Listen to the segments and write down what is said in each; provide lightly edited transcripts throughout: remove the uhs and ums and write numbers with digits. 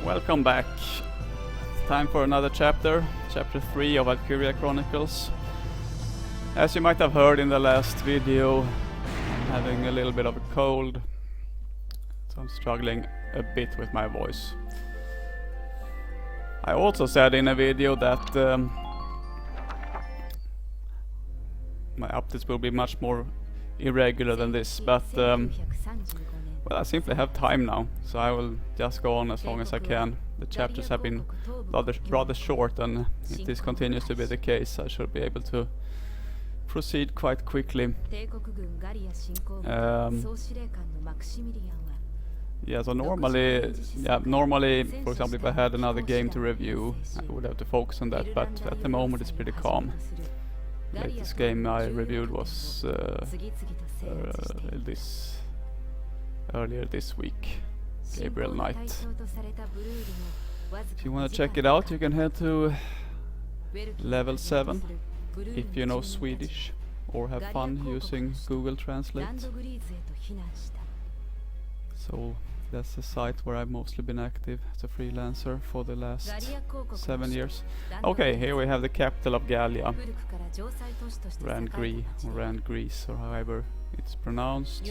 Welcome back. Time for another chapter, chapter 3 of Valkyria Chronicles. As you might have heard in the last video, I'm having a little bit of a cold, so I'm struggling a bit with my voice. I also said in a video that my updates will be much more irregular than this, but well, I simply have time now, so I will just go on as long as I can. The chapters have been rather short, and if this continues to be the case, I should be able to proceed quite quickly. Yeah, so normally, for example, if I had another game to review, I would have to focus on that, but at the moment it's pretty calm. The latest game I reviewed was earlier this week, Gabriel Knight. If you want to check it out, you can head to level 7 if you know Swedish or have fun using Google Translate. So that's the site where I've mostly been active as a freelancer for the last 7 years. Okay, here we have the capital of Gallia, Greece, or however it's pronounced.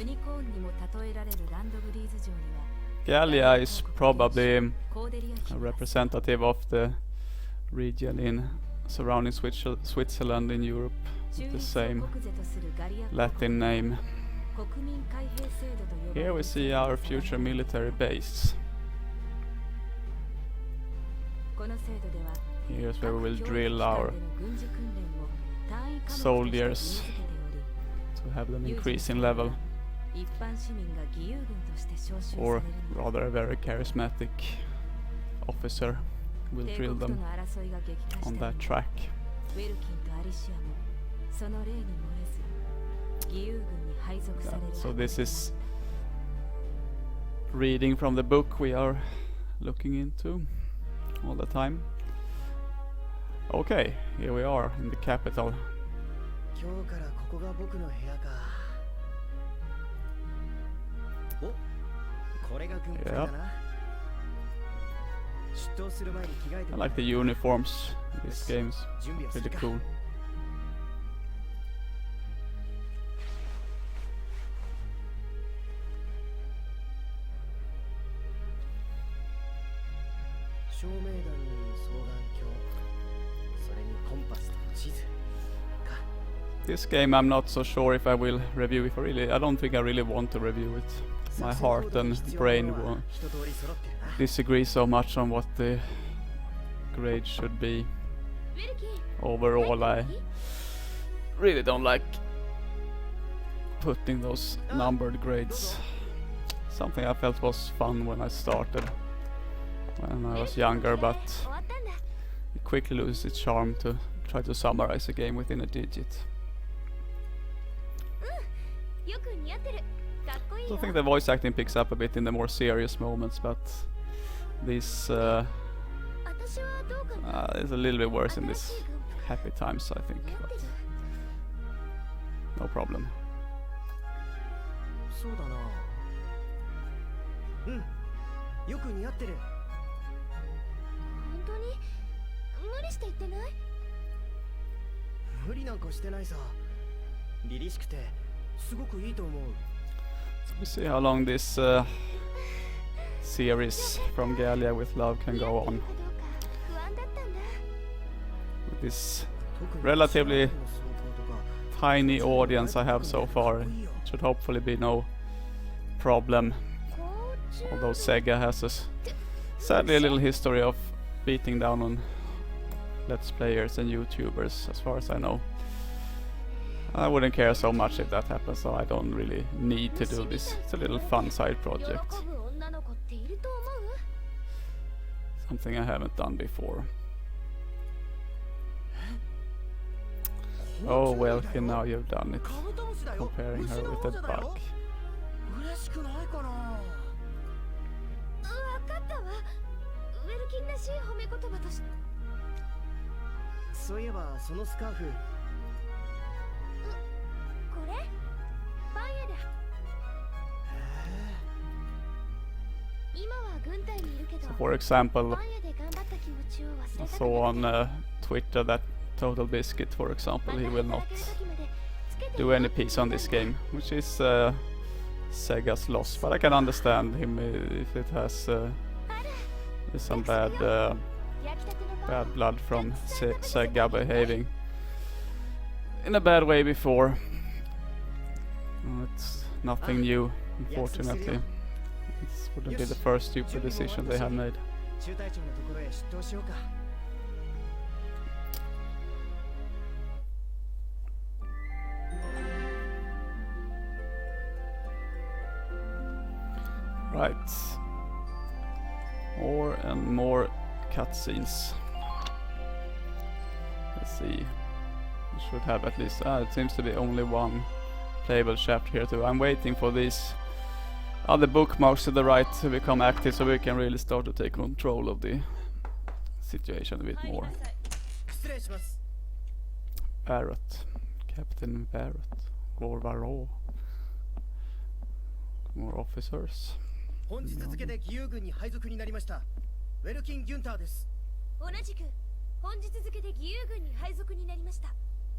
Gallia is probably a representative of the region in surrounding Switzerland in Europe, with the same Latin name. Here we see our future military base. Here's where we will drill our soldiers to have them increase in level, or rather a very charismatic officer will drill them on that track. So this is reading from the book we are looking into all the time. Okay, here we are in the capital. Yeah. I like the uniforms in these games, pretty cool. This game I'm not so sure if I will review. I don't think I really want to review it. My heart and brain will disagree so much on what the grade should be. Overall, I really don't like putting those numbered grades. Something I felt was fun when I started, when I was younger, but it quickly loses its charm to try to summarize a game within a digit. I think the voice acting picks up a bit in the more serious moments, but this is a little bit worse in this happy times, I think, but no problem. So we see how long this series from Gallia with Love can go on. With this relatively tiny audience I have so far, it should hopefully be no problem. Although Sega has sadly a little history of beating down on Let's Players and YouTubers, as far as I know. I wouldn't care so much if that happens, so I don't really need to do this. It's a little fun side project. Something I haven't done before. Oh, Welkin, now you've done it. Comparing her with a bug. So For example, I saw on Twitter that Total Biscuit, for example, he will not do any piece on this game, which is Sega's loss. But I can understand him if it has some bad blood from Sega behaving in a bad way before. It's nothing new, unfortunately. This wouldn't be the first stupid decision they have made. Right. More and more cutscenes. Let's see. We should have at least... it seems to be only one playable chapter here too. I'm waiting for these other bookmarks to the right to become active so we can really start to take control of the situation a bit more. Barrett. Captain Barrett. Gorvaro. More officers. 本日付で義勇軍に配属になりましたウェルキン・ギュンターです。同じく本日付で義勇軍に配属になりました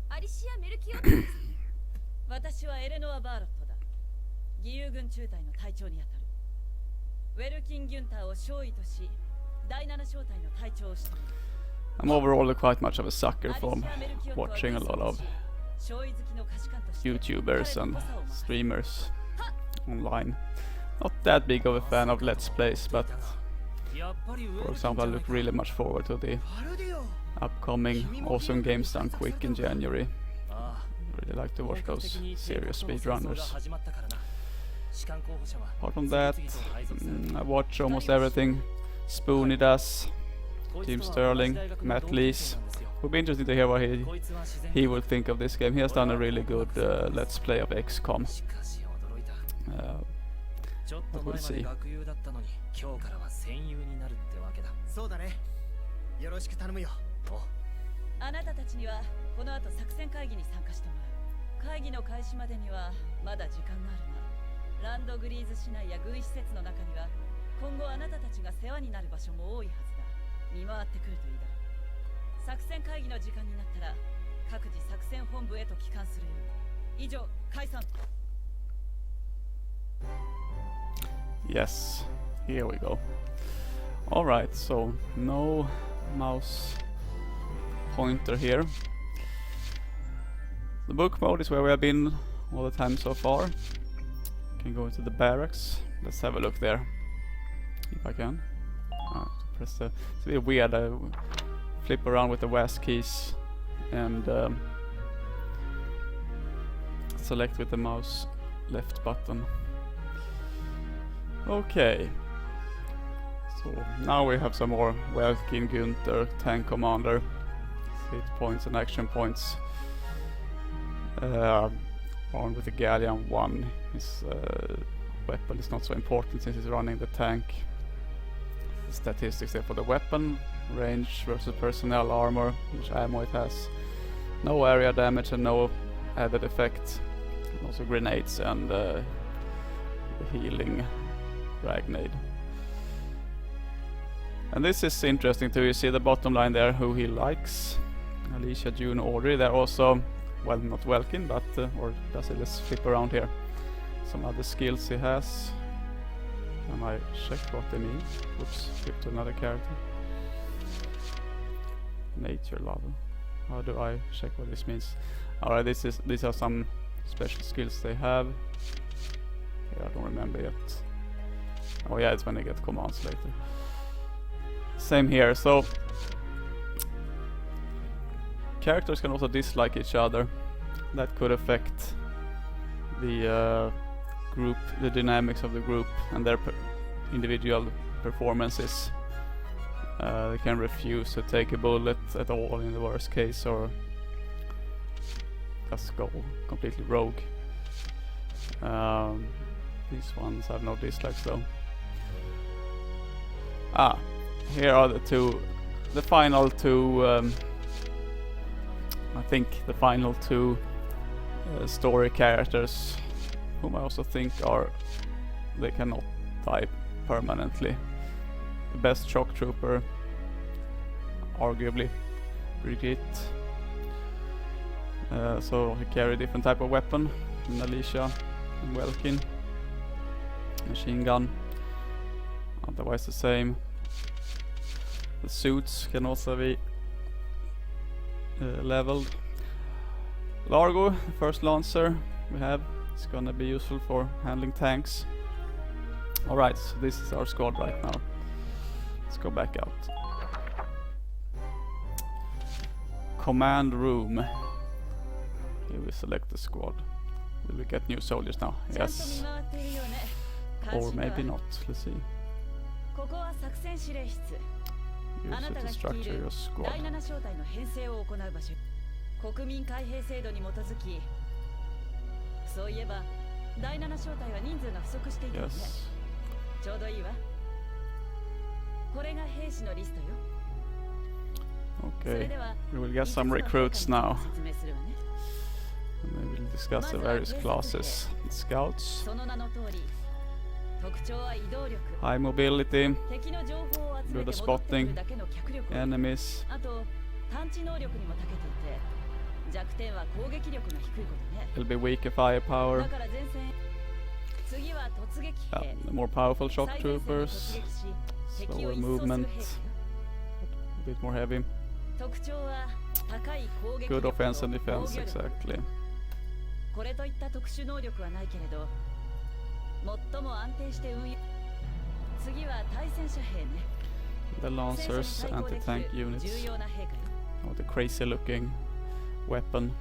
アリシア・メルキオットです。私はエレノア・バーロットだ。義勇軍中隊の隊長にあたる。ウェルキン・ギュンターを少尉とし、第7小隊の隊長をしている。I'm overall quite much of a sucker for watching a lot of YouTubers and streamers online. Not that big of a fan of Let's Plays, but for example I look really much forward to the upcoming Awesome Games Done Quick in January. Really like to watch those serious speedrunners. Apart from that, I watch almost everything Spoony does, Team Sterling, Matt Lees. It would be interesting to hear what he would think of this game. He has done a really good Let's Play of XCOM. But we'll see. そうだね。よろしく頼むよ。あなたたちにはこの後作戦会議に参加してもらう。会議の開始までにはまだ時間があるな。ランドグリーズ市内や軍施設の中には今後あなたたちが世話になる場所も多いはずだ。見回ってくるといいだろう。作戦会議の時間になったら各自作戦本部へと帰還するように。以上、解散。Yes, here we go. Alright, so no mouse pointer here. The book mode is where we have been all the time so far. Can go to the barracks. Let's have a look there. If I can. Press the... It's a bit weird. I flip around with the WASD keys and select with the mouse left button. Okay, so now we have some more Welkin, Günther, tank commander, hit points and action points. Armed with the Gallia 1, his weapon is not so important since he's running the tank. Statistics there for the weapon, range versus personnel armor, which ammo it has, no area damage and no added effect, and also grenades and healing Ragnade. And this is interesting too. You see the bottom line there, who he likes. Alicia, June, Audrey. They're also, well, not Welkin, but or does it? Let's flip around here. Some other skills he has. Can I check what they mean? Oops, flip to another character. Nature level. How do I check what this means? Alright, these are some special skills they have. Yeah, I don't remember yet. Oh yeah, it's when they get commands later. Same here, so characters can also dislike each other. That could affect the group, the dynamics of the group and their individual performances. They can refuse to take a bullet at all in the worst case, or just go completely rogue. These ones have no dislikes though. Here are the final two, I think the final two story characters, whom I also think they cannot die permanently. the best shock trooper, arguably Brigitte. So he carry different type of weapon, in Alicia and Welkin. Machine gun, otherwise the same. The suits can also be leveled. Largo, the first Lancer we have, is gonna be useful for handling tanks. Alright, so this is our squad right now. Let's go back out. Command room. Here we select the squad. Will we get new soldiers now? Yes. Or maybe not. Let's see. Use it to structure your squad. 国民開閉制度に基づき、そういえば第7小隊は人数が不足していたよね。ちょうどいいわ。これが兵士のリストよ。Okay, we will get some recruits now. And then we'll discuss the various classes. Scouts. High mobility. Good at spotting enemies. It'll be weaker firepower. The more powerful shock troopers. Slower movement. A bit more heavy. Good offense and defense, exactly. The Lancers, anti-tank units. Oh, the crazy looking weapon.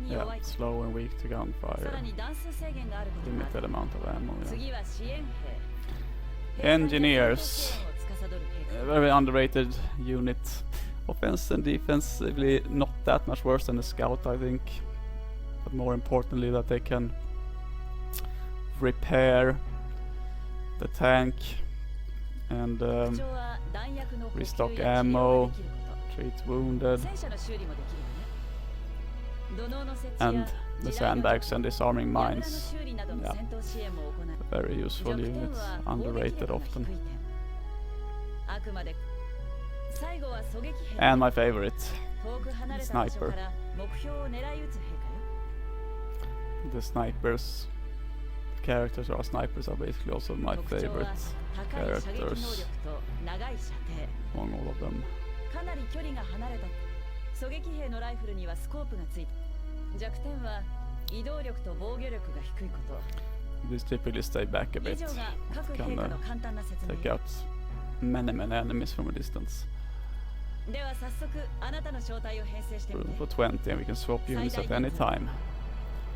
Yeah, slow and weak to gunfire. Limited amount of ammo. Yeah. Engineers. A very underrated unit. Offense and defensively not that much worse than the scout, I think. But more importantly, that they can repair the tank and restock ammo, treat wounded, and the sandbags and disarming mines. Yeah. Very useful unit, underrated often. And my favorite, sniper. The snipers, characters or snipers are basically also my favorite characters among all of them. These typically stay back a bit. Can take out many enemies from a distance. Room for 20 and we can swap units at any time.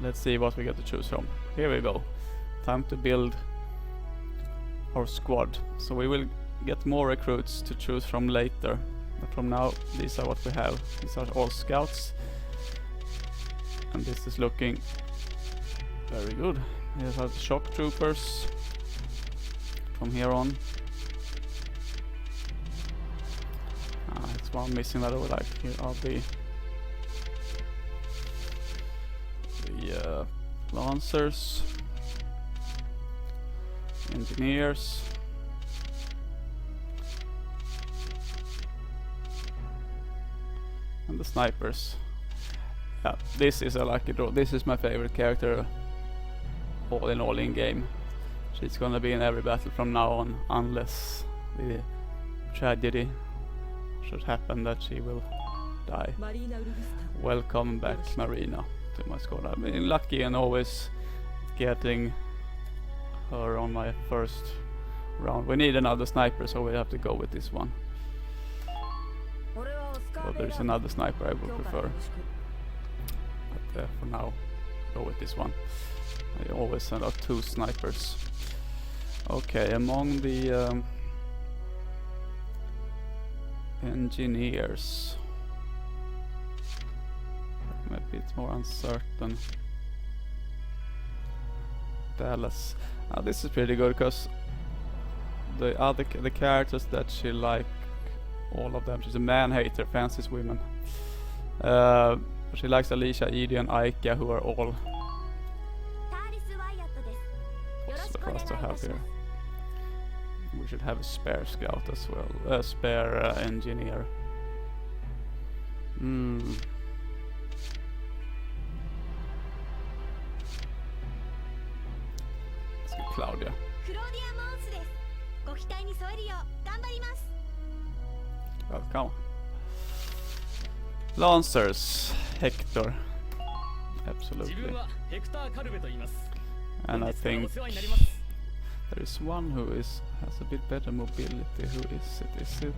Let's see what we get to choose from. Here we go. Time to build our squad. So we will get more recruits to choose from later. But from now, these are what we have. These are all scouts. And this is looking very good. Here's our shock troopers. From here on. It's one missing that I would like. Here are the Lancers, Engineers, and the Snipers. Yeah, this is a lucky draw. This is my favorite character all in game. She's gonna be in every battle from now on, unless the tragedy should happen that she will die. Welcome back, Marina, to my squad. I've been lucky and always getting her on my first round. We need another sniper, so we have to go with this one. So there's another sniper I would prefer. But for now, go with this one. I always send out 2 snipers. Okay, among the engineers, maybe it's more uncertain. Dallas. This is pretty good because the characters that she like all of them. She's a man-hater, fancies women. She likes Alicia, Edie, and Aika, who are all possible for us to have here. We should have a spare scout as well, a spare engineer. Let's get Claudia. Welcome. Lancers, Hector. Absolutely. And I think there is one who has a bit better mobility. Who is it? Is it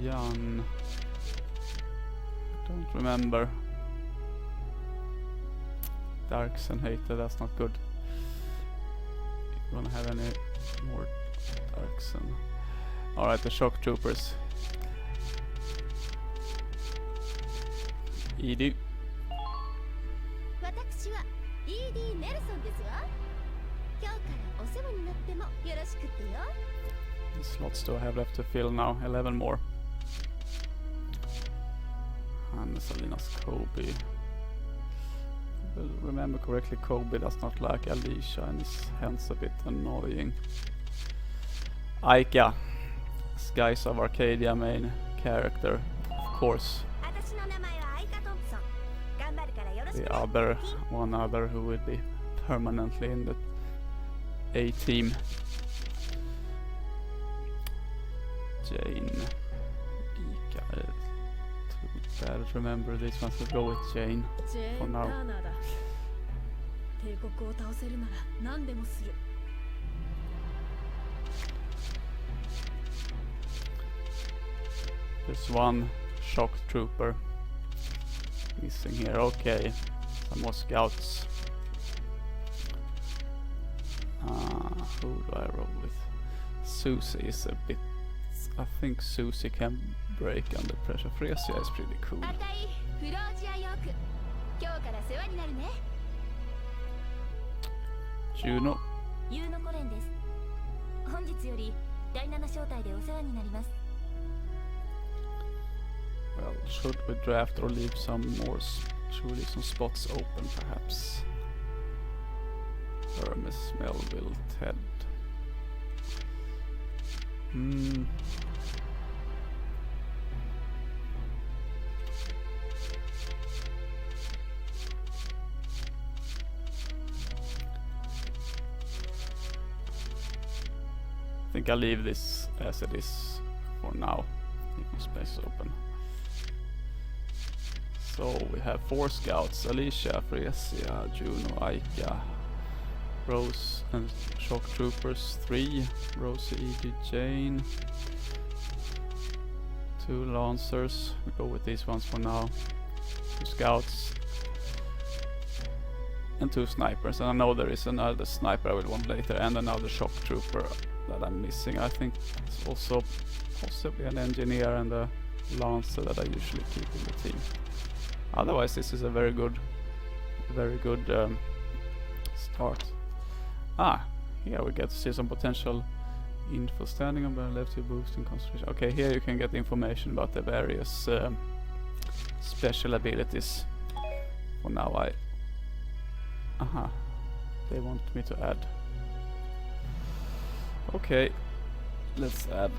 Jan? I don't remember. Darks and Hater, that's not good. If you wanna have any more Darks and... Alright, the shock troopers. Edie. What slots do I have left to fill now? 11 more. And Salinas Kobe. If I remember correctly, Kobe does not like Alicia and is hence a bit annoying. Aika. Skies of Arcadia main character, of course. The other, one other who will be permanently in the A team. Jane. Ika. Too bad to remember these ones. We'll go with Jane for now. There's one shock trooper missing here. Okay, some more scouts. Who do I roll with? Susie is a bit... I think Susie can break under pressure. Fresia is pretty cool. Juno. Well, should we draft or leave some more? Should we leave some spots open, perhaps? Hermes, Melville, Ted. I think I'll leave this as it is for now. Leave my space open. So we have 4 scouts: Alicia, Fresia, Juno, Aika, Rose, and shock troopers 3, Rosie, Edie, Jane, 2 lancers. We go with these ones for now. 2 scouts and 2 snipers. And I know there is another sniper I will want later, and another shock trooper that I'm missing. I think it's also possibly an engineer and a lancer that I usually keep in the team. Otherwise, this is a very good start. Here we get to see some potential info. Standing on the left to boosting concentration. Okay, here you can get information about the various special abilities. For now, they want me to add. Okay, let's add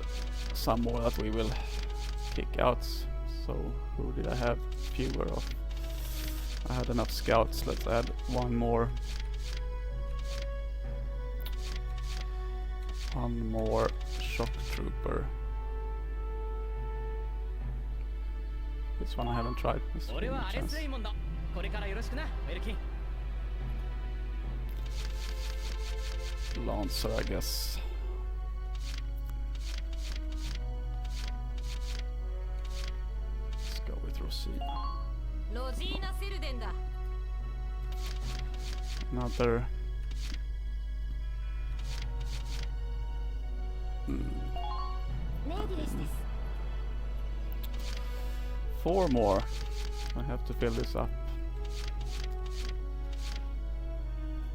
some more that we will kick out. So who did I have fewer of? I had enough scouts. Let's add one more. One more shock trooper. This one I haven't tried. This one a chance. Lancer, I guess. Let's go with Rosina. Another. 4 more. I have to fill this up.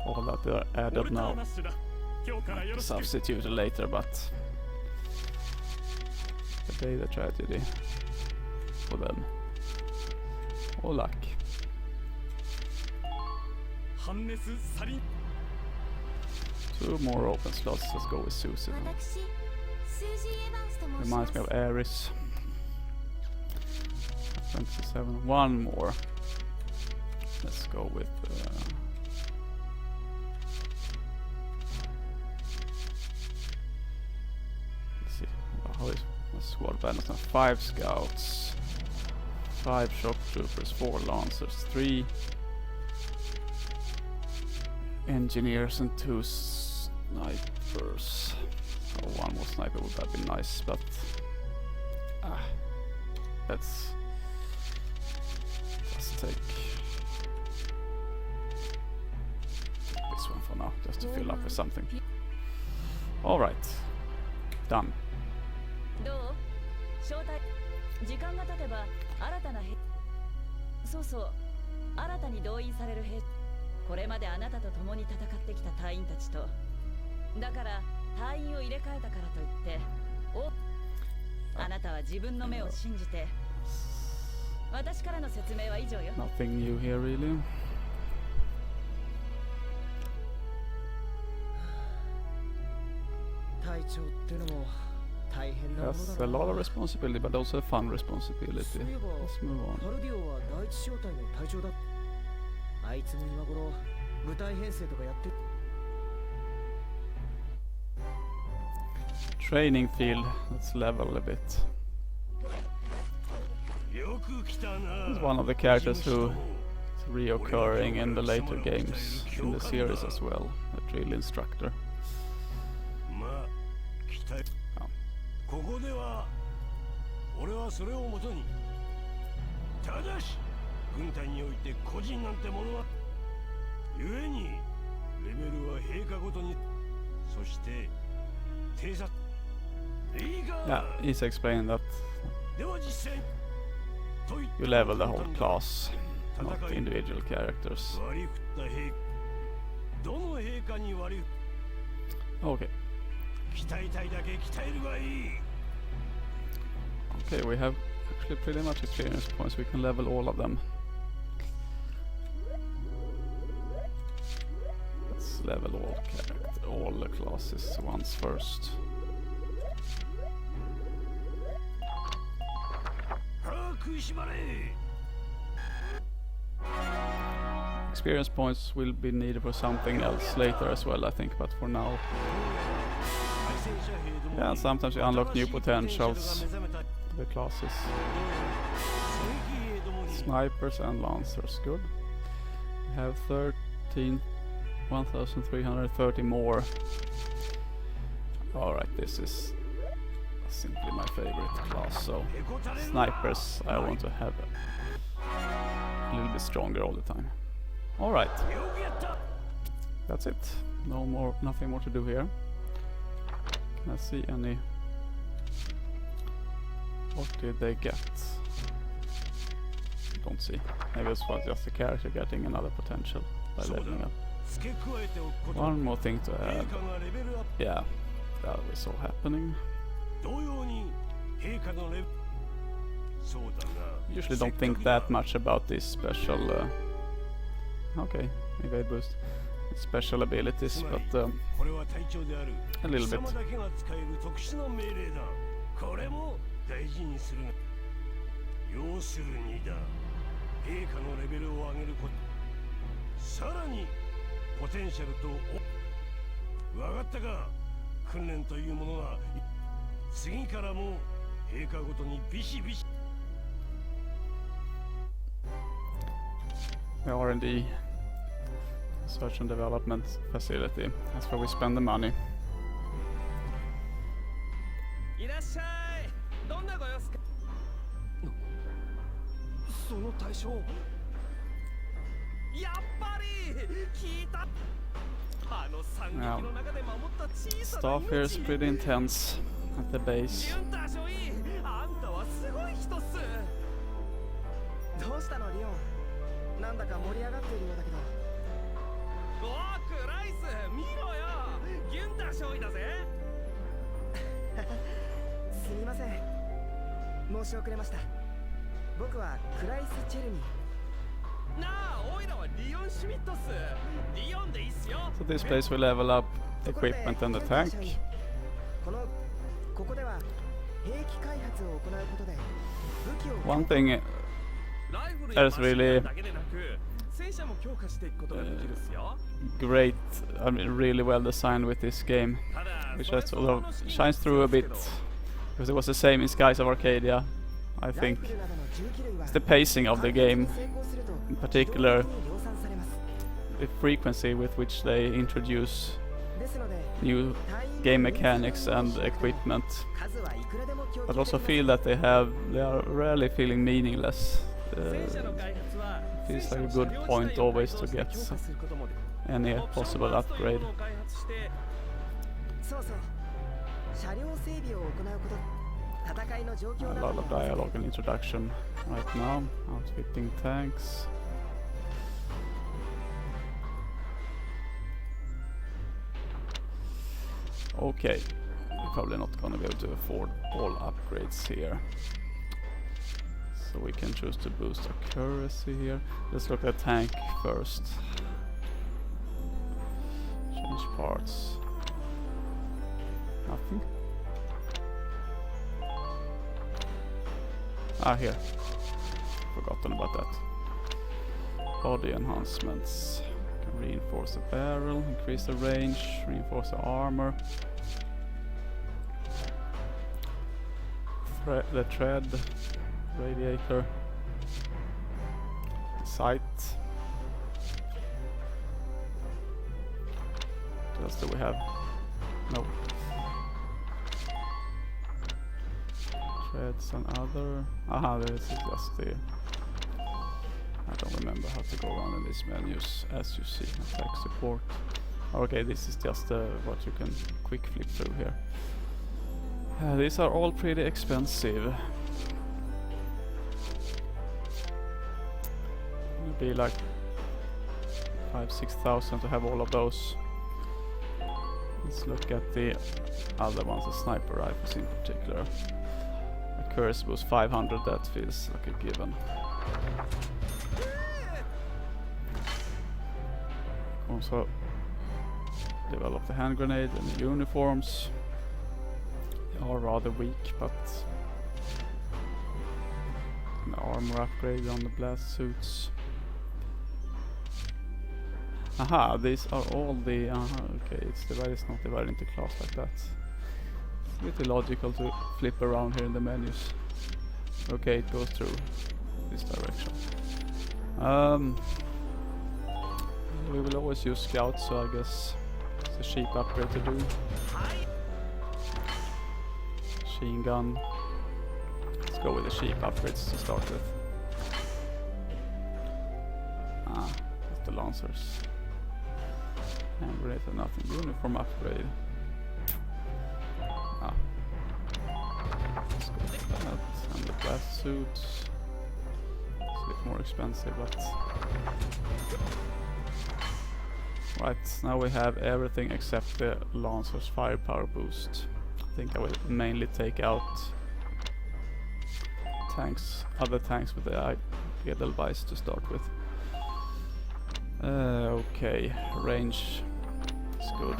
All that are added now. Substituted later, but data tragedy for them. Or luck. 2 more open slots. Let's go with Susie. Reminds me of Ares. 27. 1 more. Let's go with. Let's see. How is my squad balance now? 5 scouts, 5 shock troopers, 4 lancers, 3 engineers, and 2 snipers. Oh, 1 more sniper would have been nice, but let's take this one for now, just to fill up with something. All right, done. どう？招待時間が経てば新たな兵そうそう新たに動員される兵これまであなたと共に戦ってきた隊員たちとだから隊員を入れ替えたからといってあなたは自分の目を信じて私からの説明は以上よ Nothing new here really. 隊長ってのも Yes, a lot of responsibility, but also a fun responsibility. Let's move on. Training field, let's level a bit. He's one of the characters who is reoccurring in the later games in the series as well, a drill instructor. ここでは俺はそれをもとにただし軍隊において個人なんてものは故にレベルは陛下ごとにそして偵察 Yeah, he's explaining that you level the whole class, not the individual characters. Okay. Okay, we have actually pretty much experience points. We can level all of them. Let's level all the classes once first. Experience points will be needed for something else later as well, I think, but for now. Yeah, sometimes you unlock new potentials for the classes. Snipers and lancers, good. We have 1,330 more. Alright, this is simply my favorite class, so snipers I want to have a little bit stronger all the time. Alright, that's it. Nothing more to do here. Can I see any? What did they get? Don't see. Maybe it was just a character getting another potential by leveling up. One more thing to add. Yeah, that we saw happening. Usually don't think that much about these special okay, evade boost, special abilities, but a little bit. The R&D, research and development facility, that's where we spend the money. Now, stuff here is pretty intense at the base. 申し遅れました。僕はクライス・チェルニー。なあ、オイラはリオン・シュミットっす。リオンでいいっすよ。 So this place will level up the equipment and the tank. ここでは兵器開発を行うことで武器を One thing that's really great, I mean really well designed with this game, which has sort of shines through a bit, because it was the same in Skies of Arcadia, I think. It's the pacing of the game, in particular the frequency with which they introduce new game mechanics and equipment. But also feel that they are rarely feeling meaningless. Feels like a good point always to get any possible upgrade. A lot of dialogue and introduction right now. Outfitting tanks. Okay, we're probably not gonna be able to afford all upgrades here. So we can choose to boost accuracy here. Let's look at tank first. Change parts. Nothing. Ah, here. Forgotten about that. Body enhancements. Can reinforce the barrel, increase the range, reinforce the armor. The tread, radiator, sight. What else do we have? No. Treads and other. Aha, this is just the. I don't remember how to go around in these menus. As you see, attack support. Okay, this is just what you can quick flip through here. These are all pretty expensive. It'll be like 5,000-6,000 to have all of those. Let's look at the other ones, the sniper rifles in particular. Accuracy was 500, that feels like a given. Also develop the hand grenade and the uniforms. They are rather weak, but an armor upgrade on the blast suits. Aha, these are all the... okay, it's not divided into class like that. It's a little logical to flip around here in the menus. Okay, it goes through this direction. We will always use scouts, so I guess it's a cheap upgrade to do. Machine gun. Let's go with the cheap upgrades to start with. Ah, that's the lancers. Hand grenade and nothing. Uniform upgrade. Ah. Let's go with that. And the blast suits. It's a bit more expensive, but... Right, now we have everything except the Lancer's firepower boost. I think I will mainly take out tanks, other tanks with the Edelweiss to start with. Okay, range is good.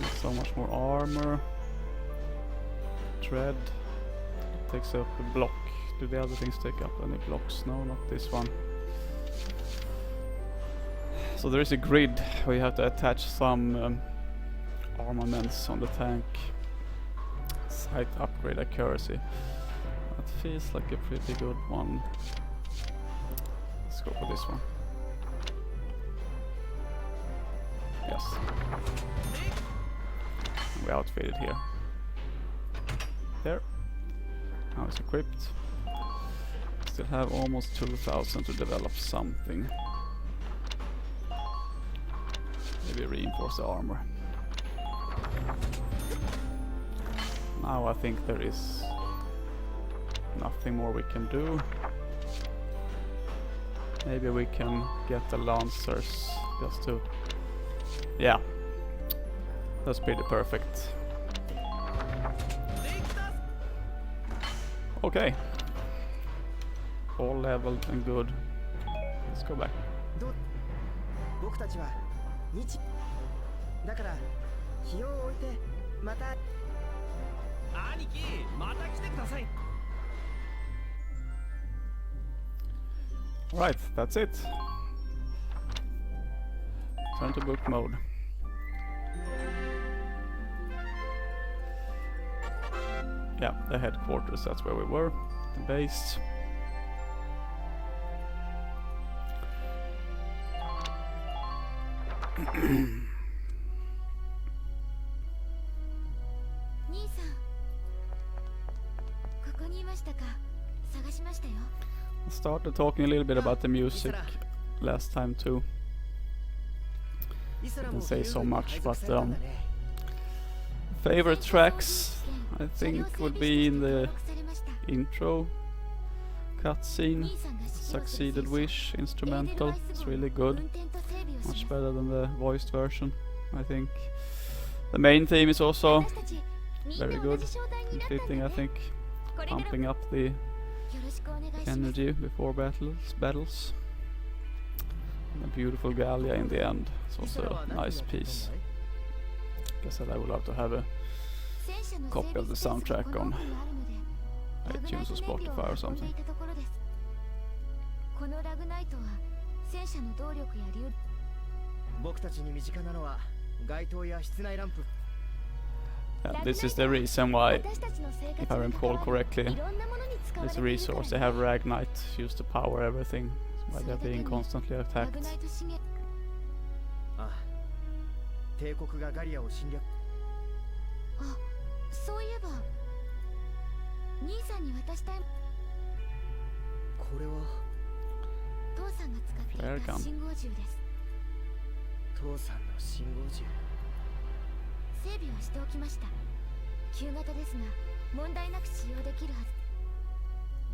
Not so much more armor. Tread takes up a block. Do the other things take up any blocks? No, not this one. So there is a grid where you have to attach some armaments on the tank. Sight upgrade accuracy. That feels like a pretty good one. Let's go for this one. Yes. And we outfitted here. There. Now it's equipped. Still have almost 2,000 to develop something. Maybe reinforce the armor. Now I think there is nothing more we can do. Maybe we can get the lancers just to... Yeah, that's pretty perfect. Okay. All leveled and good. Let's go back. 僕たちは日だから日を置いてまた兄貴また来てください Alright, that's it. Turn to book mode. Yeah, the headquarters, that's where we were. The base. I started talking a little bit about the music last time too. Didn't say so much, but favorite tracks I think would be in the intro cutscene, Succeeded Wish instrumental. It's really good, much better than the voiced version. I think the main theme is also very good, completing I think, pumping up the energy before battles. And a beautiful Gallia in the end. It's also a nice piece. Guess that I would love to have a copy of the soundtrack on iTunes or Spotify or something. Yeah, this is the reason why, if I recall correctly, this resource they have Ragnite used to power everything, why they're being constantly attacked. Flare gun. 整備はしておきました。旧型ですが問題なく使用できるはず。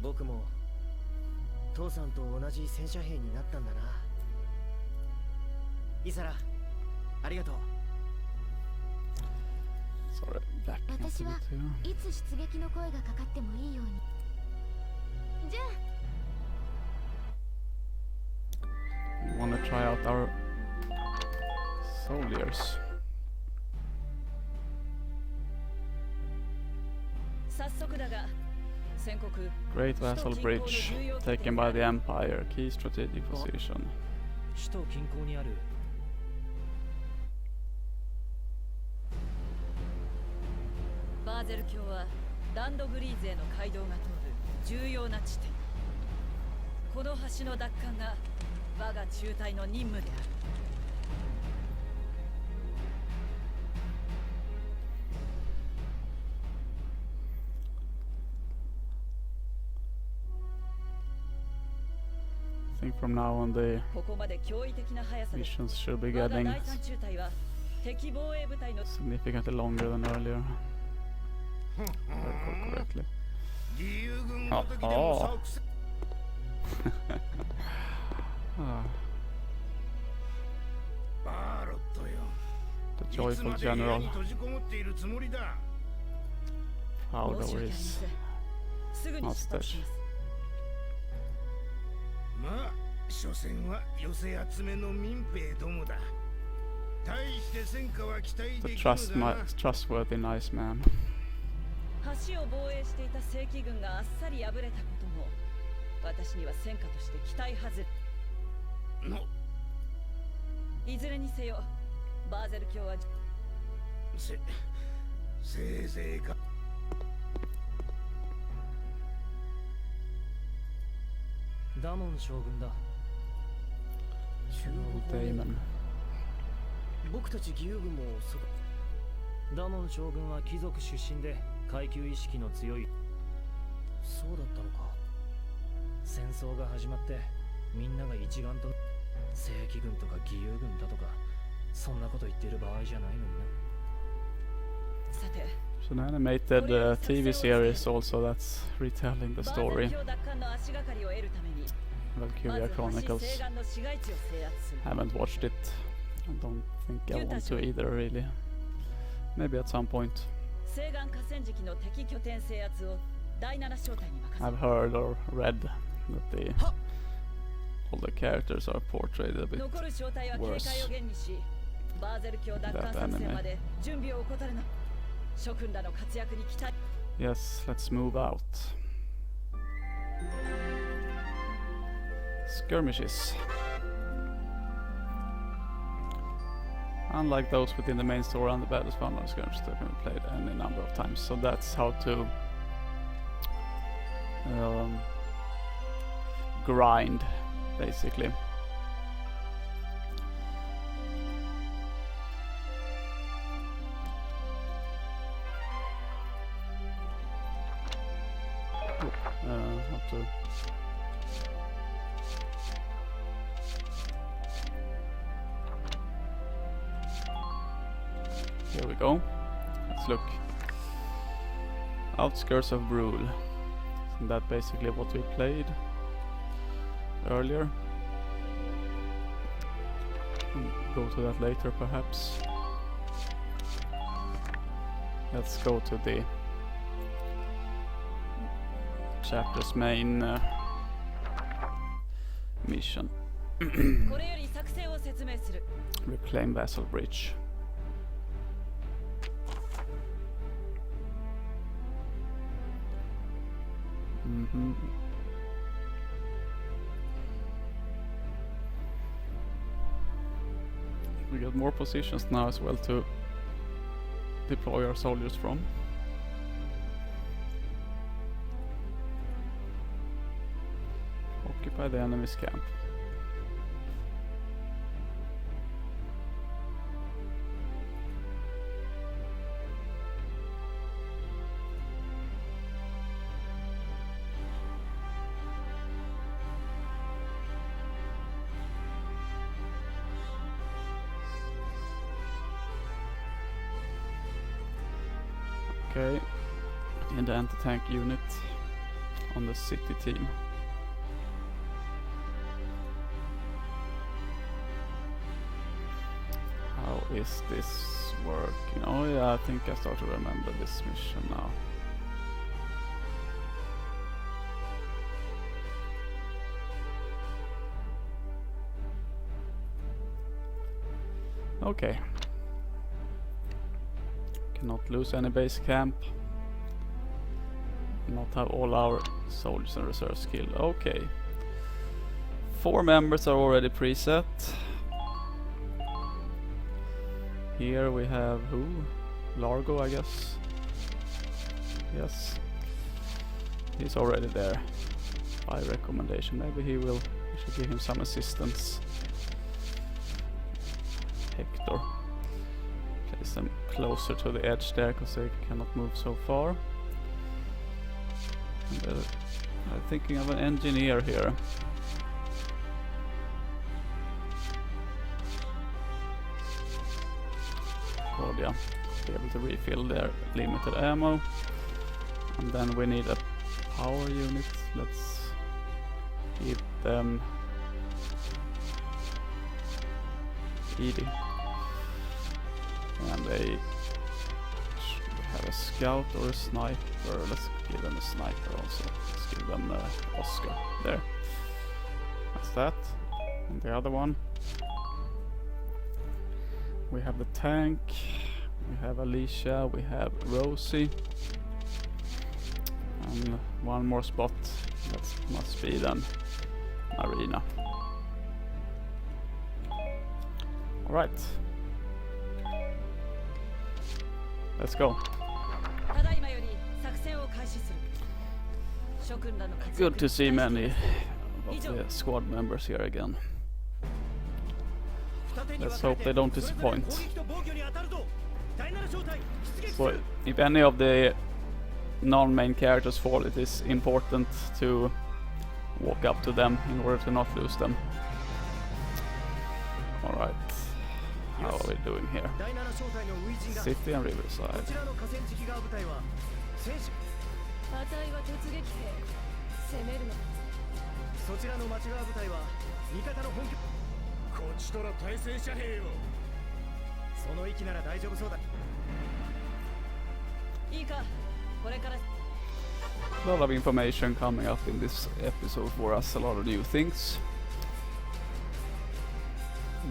僕も父さんと同じ戦車兵になったんだな。イサラ、ありがとう。私はいつ出撃の声がかかってもいいように。じゃあ。We wanna try out our soldiers. Great Vassal Bridge, taken by the Empire, key strategic position. 首都近郊にあるバーゼル橋はランドグリーズへの街道が通る重要な地点。この橋の奪還が我が中隊の任務である。I think from now on the missions should be getting significantly longer than earlier. If I recall correctly. Oh. The joyful general, proud over his mustache. まあ、所詮は寄せ集めの民兵どもだ。大して戦果は期待できるがな。Trustworthy, nice man. 橋を防衛していた正規軍があっさり敗れたことも、私には戦果として期待外れ。の。いずれにせよ、バーゼル卿はせいぜいか。ダモン将軍だ。僕たち義勇軍もそば。ダモン将軍は貴族出身で階級意識の強い。そうだったのか。戦争が始まってみんなが一丸と正規軍とか義勇軍だとかそんなこと言っている場合じゃないのにな。さて。It's an animated TV series also that's retelling the story. Valkyria Chronicles. Haven't watched it. I don't think I want to either, really. Maybe at some point. 第7小隊に任せ I've heard or read that all the characters are portrayed a bit 残る小隊は警戒を worse. 厳にしバーゼル卿奪還作戦まで準備を怠るな諸君らの活躍に期待 Yes, let's move out. Skirmishes. Unlike those within the main story and the battles found on skirmishes that can be played any number of times. So that's how to grind, basically. How to here we go. Let's look. Outskirts of Brule. Isn't that basically what we played earlier? Go to that later, perhaps. Let's go to the chapter's main mission. これより作戦を説明する Reclaim Vessel Bridge. We got more positions now as well to deploy our soldiers from. Occupy the enemy's camp. Okay, and the anti-tank unit on the city team. How is this working? Oh yeah, I think I start to remember this mission now. Okay. Cannot lose any base camp. Not have all our soldiers and reserves killed. Okay. 4 members are already preset. Here we have who? Largo, I guess. Yes. He's already there. By recommendation. Maybe we should give him some assistance. Hector. Place them closer to the edge there because they cannot move so far. And, I'm thinking of an engineer here. Gallia, be able to refill their limited ammo. And then we need a power unit. Let's give them ED. And we have a scout or a sniper. Let's give them a sniper also. Let's give them Oscar. There. That's that. And the other one. We have the tank. We have Alicia. We have Rosie. And one more spot. That must be then Marina. Alright. Let's go. Good to see many of the squad members here again. Let's hope they don't disappoint. So if any of the non-main characters fall, it is important to walk up to them in order to not lose them. Alright. How are we doing here? City and Riverside. A lot of information coming up in this episode for us, a lot of new things.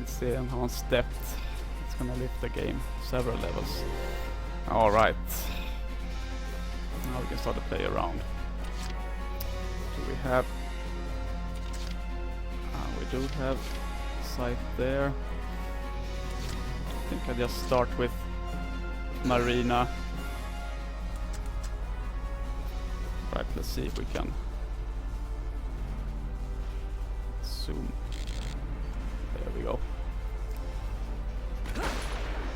It's the enhanced depth. It's gonna lift the game several levels. Alright. Now we can start to play around. Do we have... we do have sight there. I think I just start with Marina. Right, let's see if we can zoom. There we go.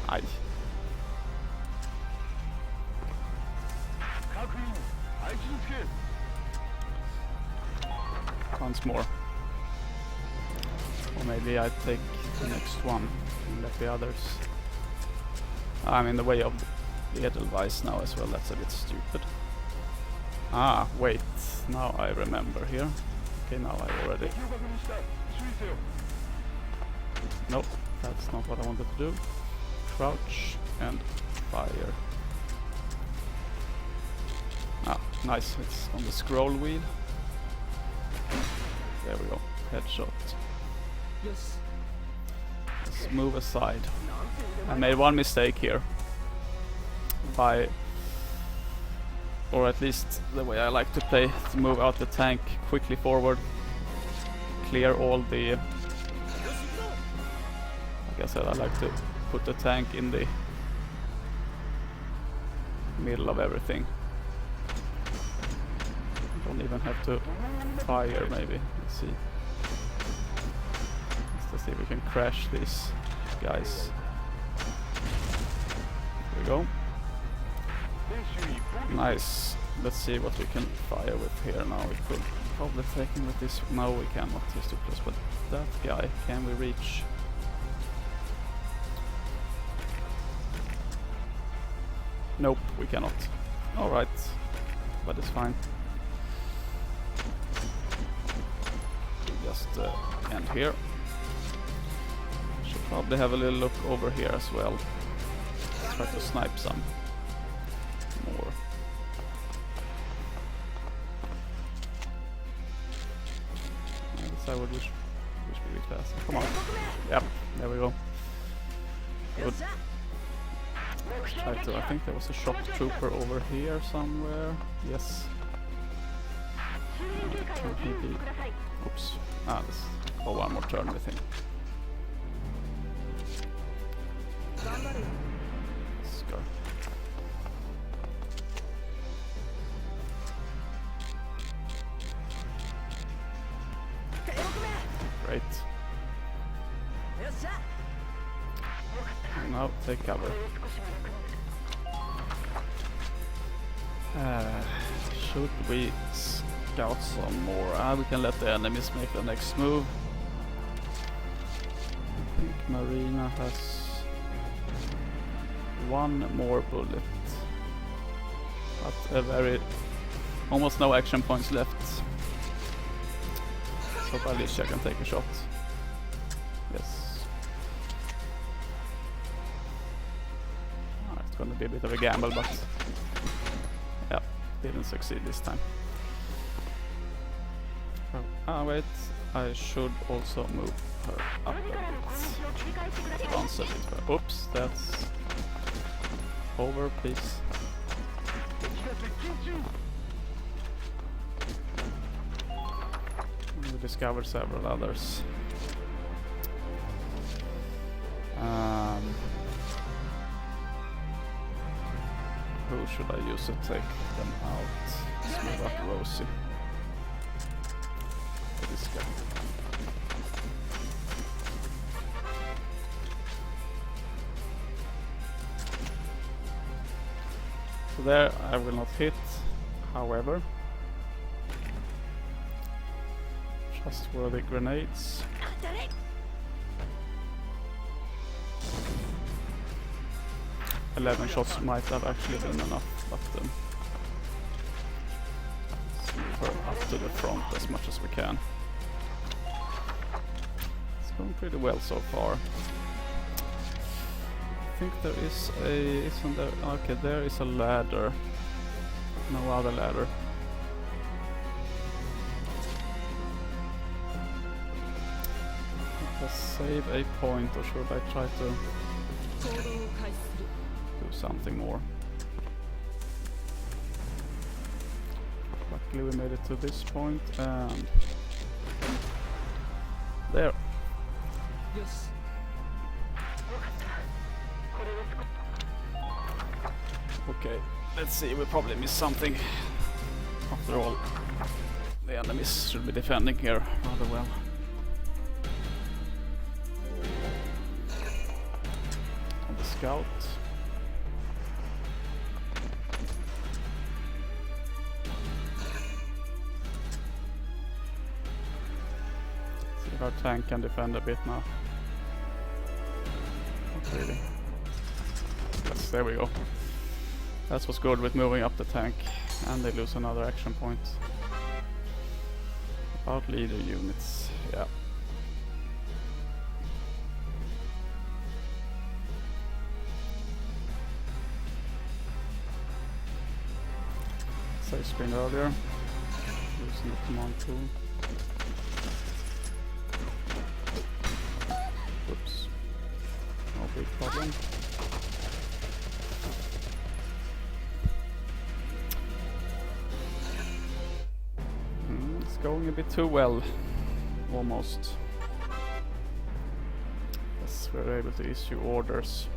Aye. Once more. Or maybe I take the next one and let the others... I'm in the way of the Edelweiss now as well, that's a bit stupid. Ah, wait, now I remember here. Okay, now I already... Nope, that's not what I wanted to do. Crouch and fire. Ah, nice, it's on the scroll wheel. There we go, headshot. Let's move aside. I made one mistake here. Or at least the way I like to play, to move out the tank quickly forward. Clear all the... Like I said, I like to put the tank in the middle of everything. Don't even have to fire, maybe. Let's see. Let's see if we can crash these guys. There we go. Nice. Let's see what we can fire with here now. We could probably take him with this. No, we cannot. He's too close. But that guy, can we reach? Nope, we cannot. Alright. But it's fine. Just end here. Should probably have a little look over here as well. Let's try to snipe some more. I would wish we be faster. Come on. Yep, there we go. Good. Let's try to, I think there was a shock trooper over here somewhere. Yes. Maybe. Oops. Ah, let's go one more turn with him. Let's go. Great. Now take cover. Should we scout some more? We can let the enemies make the next move. I think Marina has one more bullet, but a very almost no action points left. So Alicia can take a shot. Yes. It's gonna be a bit of a gamble, but yeah, didn't succeed this time. Oh, wait, I should also move her up a bit. Advance a bit. Oops, that's over, please. We discovered several others. Who should I use to take them out? Let's move up Rosie. This guy. So there I will not hit, however. Trustworthy grenades. 11 shots might have actually been enough, but let's move her up to the front as much as we can. It's going pretty well so far. I think there is a... isn't there? Okay, there is a ladder. No other ladder. Just save a point, or should I try to 行動を開始する do something more? Luckily we made it to this point, and there. よし Okay, let's see, we probably missed something. After all, the enemies should be defending here rather well. On the scout. See if our tank can defend a bit now. Not really. Yes, there we go. That's what's good with moving up the tank, and they lose another action point. About leader units, yeah. Save screen earlier, using the command tool. Whoops, no big problem. Going a bit too well, almost. Yes, we're able to issue orders.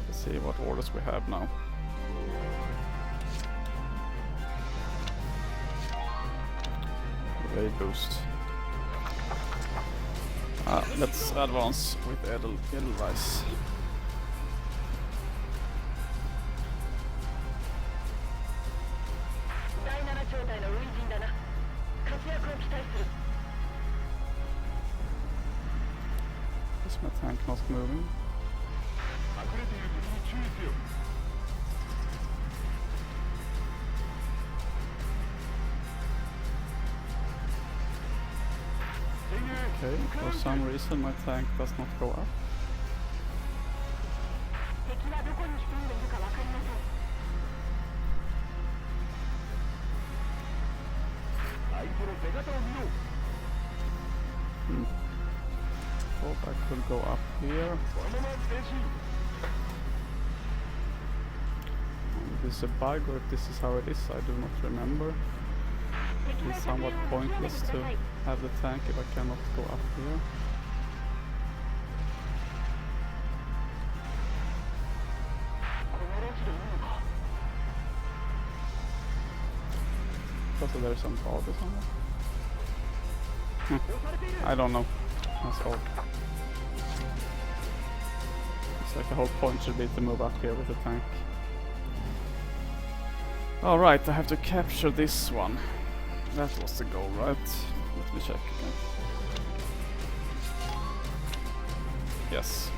Let's see what orders we have now. Raid boost. Let's advance with Edelweiss. 状態の初陣だな。活躍を期待する。Is my tank not moving? 隠れている敵に注意せよ。Okay, for some reason my tank does not go up. 敵はどこに潜んでいるかわかりません。 Thought I could go up here. If this is a bug or if this is how it is, I do not remember. It is somewhat pointless to have the tank if I cannot go up here. Because there's some bug or something. I don't know. That's all. It's like the whole point should be to move up here with the tank. Alright, I have to capture this one. That was the goal, right? Let me check again. Yes.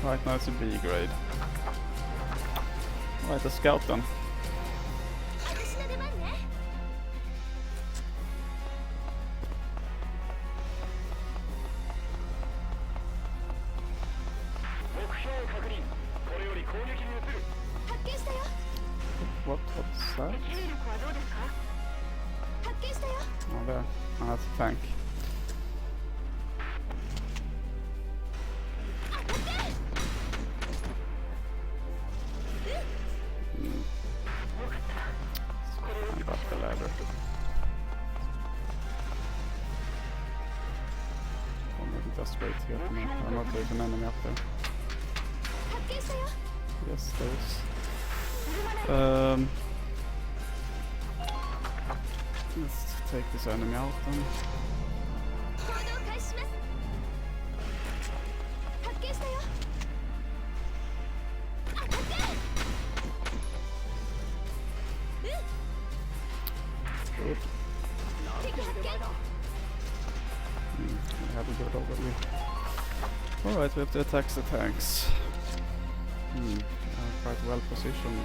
Right now it's a B grade. Alright, the scout then. What's that? Oh, there. Oh, that's a tank. Climb up the ladder. Or maybe just wait here for me. I don't know if there's an enemy up there. Yes, there is. Let's take this enemy out then. Good. We have a good overview. Alright, we have to attack the tanks. Quite well positioned.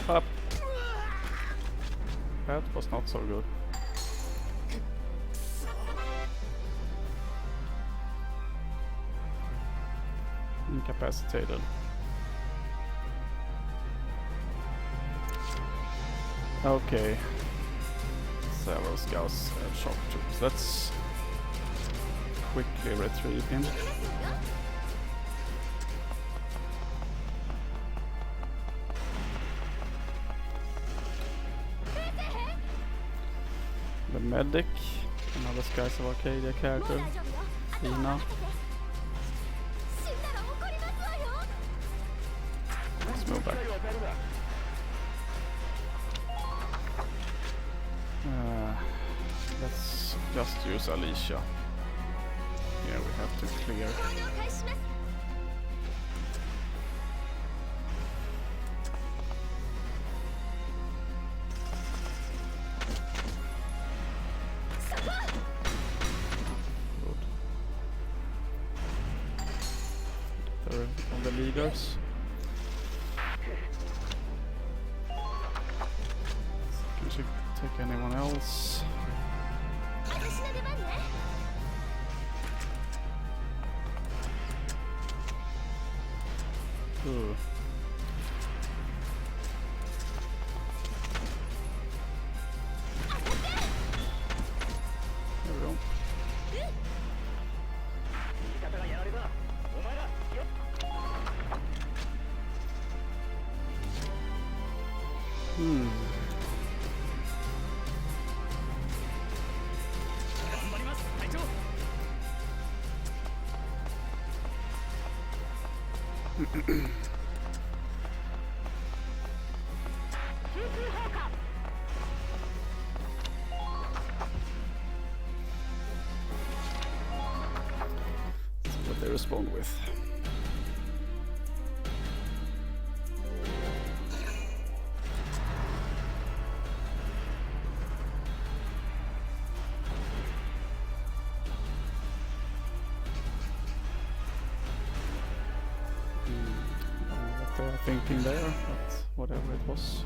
Up. That was not so good. Incapacitated. Okay. Several scouts and shock troops. Let's quickly retrieve him. The medic, another Skies of Arcadia character, Ina. Let's move back. Let's just use Alicia. Here we have to clear. Good. All the leaders. Can she take anyone else? Ooh. There we go. See what they respond with. Thinking there, but whatever it was,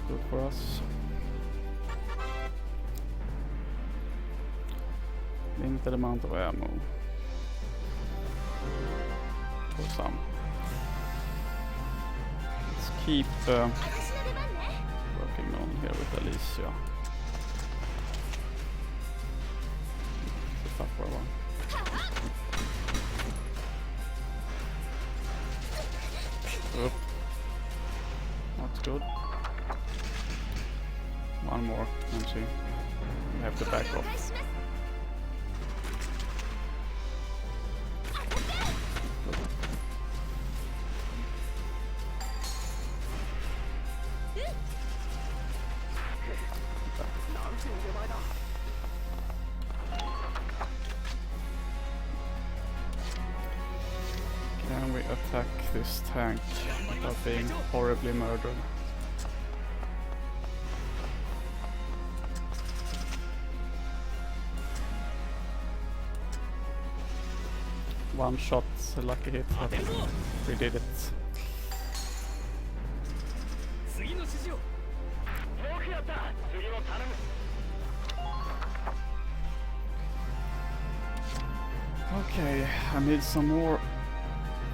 good for us. Limited amount of ammo for some. Let's keep working on here with Alicia. It's a tougher one. Oop. Not good. One more, and she we have to back off. Can we attack this tank without being horribly murdered? One shot, a lucky hit, but we did it. Okay, I need some more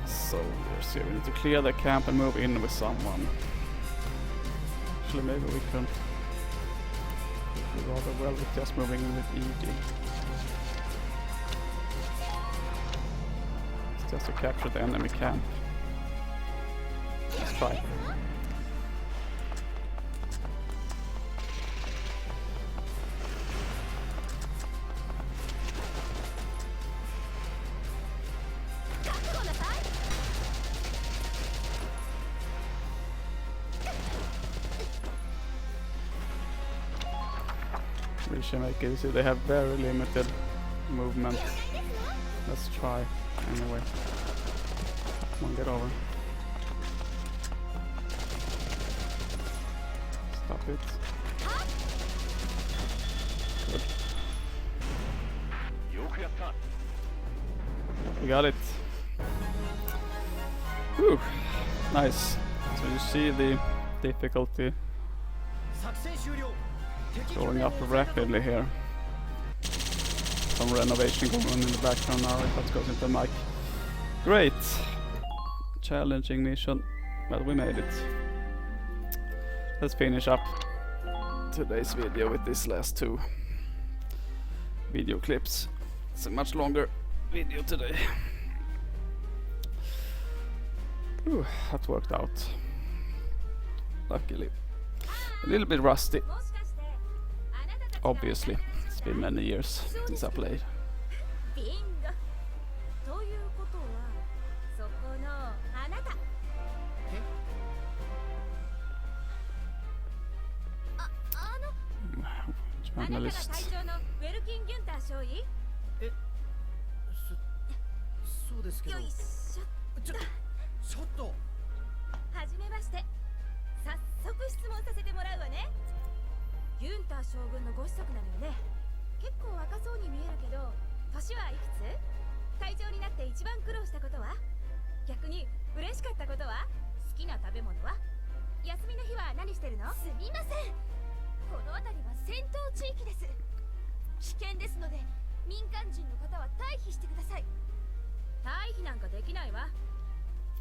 soldiers here. We need to clear the camp and move in with someone. Actually, maybe we can do rather well with just moving in with ED. It's just to capture the enemy camp. Let's try. We should make it easy. They have very limited movement. Let's try anyway. Come on, get over. Stop it. Good. We got it. Whew. Nice. So you see the difficulty Going up rapidly here. Some renovation going on in the background now. That goes into the mic. Great! Challenging mission, but we made it. Let's finish up today's video with these last 2 video clips. It's a much longer video today. Ooh, that worked out. Luckily. A little bit rusty. Obviously, it's been many years since I played. ビンゴということはそこのあなたあなたが隊 Journalist. 長のウェルキン・ギュンター少尉そうですけどよいしょちょっとはじめまして早速質問させてもらうわねギュンター将軍のご子息なのよね結構若そうに見えるけど年はいくつ隊長になって一番苦労したことは逆に嬉しかったことは好きな食べ物は休みの日は何してるのすみませんこの辺りは戦闘地域です危険ですので民間人の方は退避してください退避なんかできないわ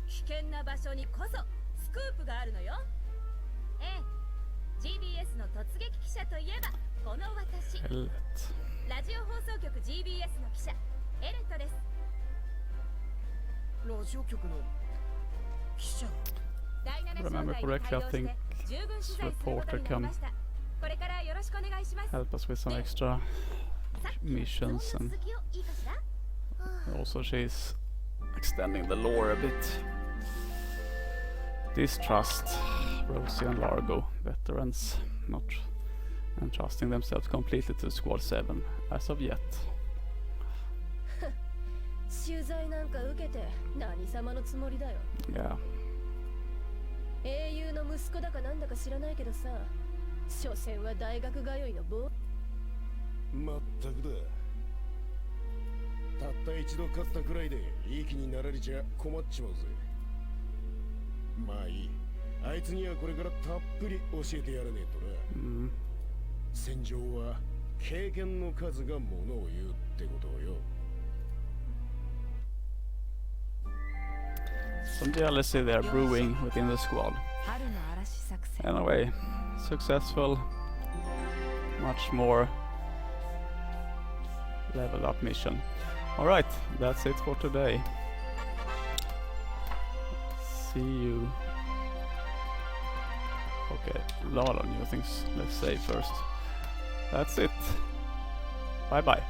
危険な場所にこそスクープがあるのよええ GBS の突撃記者といえばこの私 Helvete. ラジオ放送局 GBS の記者エレットですラジオ局の記者第7 Remember 章台に correctly, I 帯同して think 従軍取 this 材すること reporter になり can ましたこれからよろしくお願いします help us with some extra さっきの missions 質問の and 続きをいいかしら also she's extending the lore a bit. Distrust Rosie and Largo, veterans, not entrusting themselves completely to Squad 7 as of yet. 取材なんか受けて何様のつもりだよ Yeah. 英雄の息子だかなんだか知らないけどさ所詮は大学通いの坊まったくだたった一度勝ったくらいでいい気になられちゃ困っちまうぜまあいいあいつにはこれからたっぷり教えてやらねえとな、戦場は経験の数がものを言うってことをよ Some jealousy there brewing within the squad. 春の嵐作戦 Anyway, successful, much more leveled up mission. Alright, that's it for today. See you. Okay, a lot of new things. Let's save first. That's it. Bye bye.